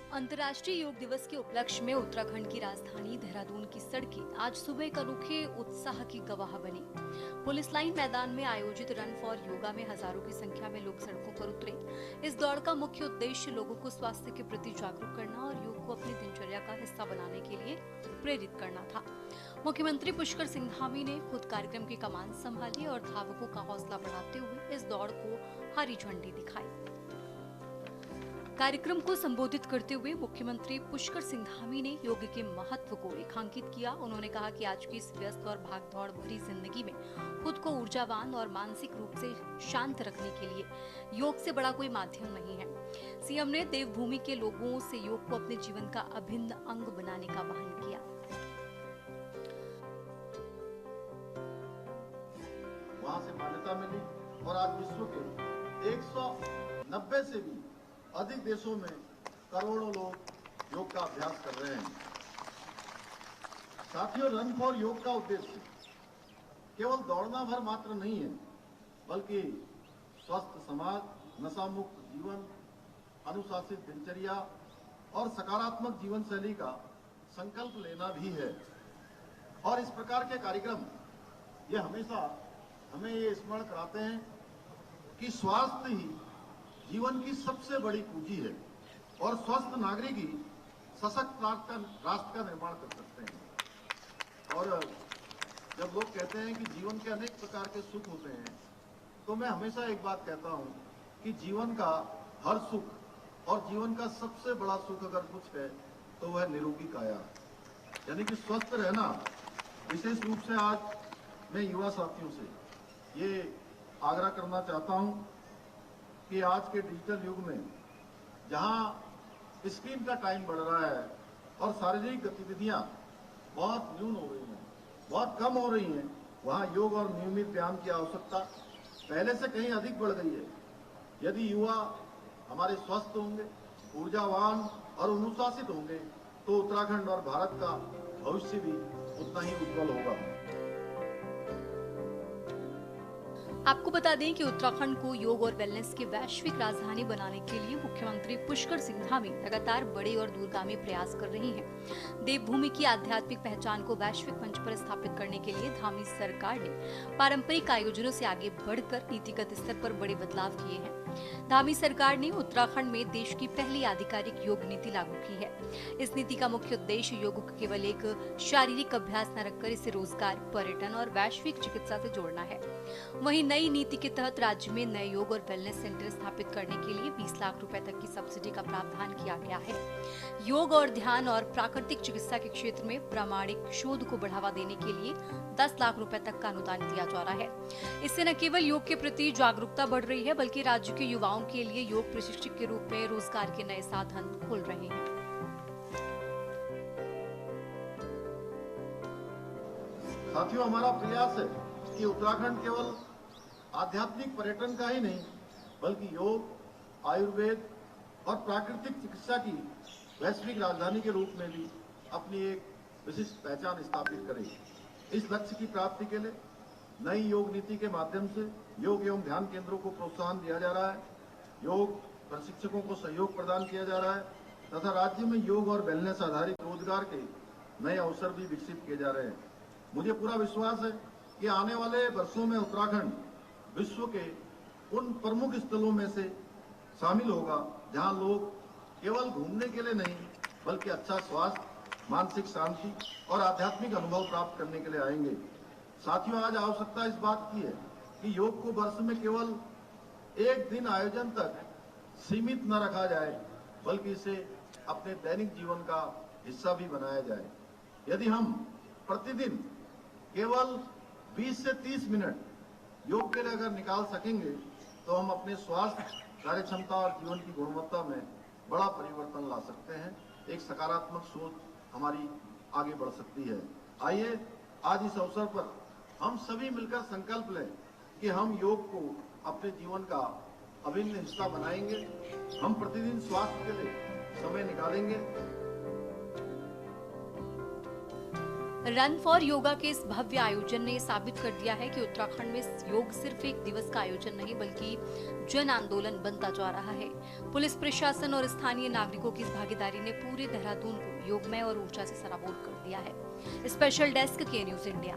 अंतर्राष्ट्रीय योग दिवस के उपलक्ष्य में उत्तराखंड की राजधानी देहरादून की सड़कें आज सुबह एक अनोखे उत्साह की गवाह बनी। पुलिस लाइन मैदान में आयोजित रन फॉर योगा में हजारों की संख्या में लोग सड़कों पर उतरे। इस दौड़ का मुख्य उद्देश्य लोगों को स्वास्थ्य के प्रति जागरूक करना और योग को अपनी दिनचर्या का हिस्सा बनाने के लिए प्रेरित करना था। मुख्यमंत्री पुष्कर सिंह धामी ने खुद कार्यक्रम की कमान संभाली और धावकों का हौसला बढ़ाते हुए इस दौड़ को हरी झंडी दिखाई। कार्यक्रम को संबोधित करते हुए मुख्यमंत्री पुष्कर सिंह धामी ने योग के महत्व को रेखांकित किया। उन्होंने कहा कि आज की इस व्यस्त और भागदौड़ भरी जिंदगी में खुद को ऊर्जावान और मानसिक रूप से शांत रखने के लिए योग से बड़ा कोई माध्यम नहीं है। सीएम ने देवभूमि के लोगों से योग को अपने जीवन का अभिन्न अंग बनाने का आह्वान किया। वहां से मान्यता मिली और आज विश्व के 190 से भी अधिक देशों में करोड़ों लोग योग का अभ्यास कर रहे हैं। साथियों, रन फॉर योग का उद्देश्य केवल दौड़ना भर मात्र नहीं है, बल्कि स्वस्थ समाज, नशा मुक्त जीवन, अनुशासित दिनचर्या और सकारात्मक जीवन शैली का संकल्प लेना भी है। और इस प्रकार के कार्यक्रम ये हमेशा हमें ये स्मरण कराते हैं कि स्वास्थ्य ही जीवन की सबसे बड़ी पूंजी है और स्वस्थ नागरिक ही सशक्त राष्ट्र का निर्माण कर सकते हैं। और जब लोग कहते हैं कि जीवन के अनेक प्रकार के सुख होते हैं, तो मैं हमेशा एक बात कहता हूं कि जीवन का हर सुख और जीवन का सबसे बड़ा सुख अगर कुछ है तो वह निरोगी काया, यानी कि स्वस्थ रहना। विशेष रूप से आज मैं युवा साथियों से ये आग्रह करना चाहता हूं कि आज के डिजिटल युग में जहां स्क्रीन का टाइम बढ़ रहा है और शारीरिक गतिविधियां बहुत न्यून हो रही हैं, बहुत कम हो रही हैं, वहां योग और नियमित व्यायाम की आवश्यकता पहले से कहीं अधिक बढ़ गई है। यदि युवा हमारे स्वस्थ होंगे, ऊर्जावान और अनुशासित होंगे, तो उत्तराखंड और भारत का भविष्य भी उतना ही उज्जवल होगा। आपको बता दें कि उत्तराखंड को योग और वेलनेस की वैश्विक राजधानी बनाने के लिए मुख्यमंत्री पुष्कर सिंह धामी लगातार बड़े और दूरगामी प्रयास कर रही हैं। देवभूमि की आध्यात्मिक पहचान को वैश्विक मंच पर स्थापित करने के लिए धामी सरकार ने पारंपरिक आयोजनों से आगे बढ़कर नीतिगत स्तर पर बड़े बदलाव किए हैं। धामी सरकार ने उत्तराखंड में देश की पहली आधिकारिक योग नीति लागू की है। इस नीति का मुख्य उद्देश्य योग को केवल एक शारीरिक अभ्यास न रखकर इसे रोजगार, पर्यटन और वैश्विक चिकित्सा से जोड़ना है। वहीं नई नीति के तहत राज्य में नए योग और वेलनेस सेंटर स्थापित करने के लिए 20 लाख रुपए तक की सब्सिडी का प्रावधान किया गया है। योग और ध्यान और प्राकृतिक चिकित्सा के क्षेत्र में प्रामाणिक शोध को बढ़ावा देने के लिए 10 लाख रुपए तक का अनुदान दिया जा रहा है। इससे न केवल योग के प्रति जागरूकता बढ़ रही है, बल्कि राज्य के युवाओं के लिए योग प्रशिक्षक के रूप में रोजगार के नए साधन खुल रहे हैं। साथियों, हमारा प्रयास है कि उत्तराखंड केवल आध्यात्मिक पर्यटन का ही नहीं, बल्कि योग, आयुर्वेद और प्राकृतिक चिकित्सा की वैश्विक राजधानी के रूप में भी अपनी एक विशिष्ट पहचान स्थापित करे। इस लक्ष्य की प्राप्ति के लिए नई योग नीति के माध्यम से योग एवं ध्यान केंद्रों को प्रोत्साहन दिया जा रहा है, योग प्रशिक्षकों को सहयोग प्रदान किया जा रहा है तथा राज्य में योग और वेलनेस आधारित रोजगार के नए अवसर भी विकसित किए जा रहे हैं। मुझे पूरा विश्वास है कि आने वाले वर्षों में उत्तराखंड विश्व के उन प्रमुख स्थलों में से शामिल होगा जहां लोग केवल घूमने के लिए नहीं, बल्कि अच्छा स्वास्थ्य, मानसिक शांति और आध्यात्मिक अनुभव प्राप्त करने के लिए आएंगे। साथियों, आज आवश्यकता इस बात की है कि योग को वर्ष में केवल एक दिन आयोजन तक सीमित न रखा जाए, बल्कि इसे अपने दैनिक जीवन का हिस्सा भी बनाया जाए। यदि हम प्रतिदिन केवल 20 से 30 मिनट योग के लिए अगर निकाल सकेंगे, तो हम अपने स्वास्थ्य, कार्यक्षमता और जीवन की गुणवत्ता में बड़ा परिवर्तन ला सकते हैं। एक सकारात्मक सोच हमारी आगे बढ़ सकती है। आइए आज इस अवसर पर हम सभी मिलकर संकल्प लें कि हम योग को अपने जीवन का अभिन्न हिस्सा बनाएंगे। हम प्रतिदिन स्वास्थ्य के लिए समय निकालेंगे। रन फॉर योगा के इस भव्य आयोजन ने साबित कर दिया है कि उत्तराखंड में योग सिर्फ एक दिवस का आयोजन नहीं बल्कि जन आंदोलन बनता जा रहा है। पुलिस प्रशासन और स्थानीय नागरिकों की इस भागीदारी ने पूरे देहरादून को योगमय और ऊर्जा से सराबोर कर दिया है। स्पेशल डेस्क के न्यूज इंडिया।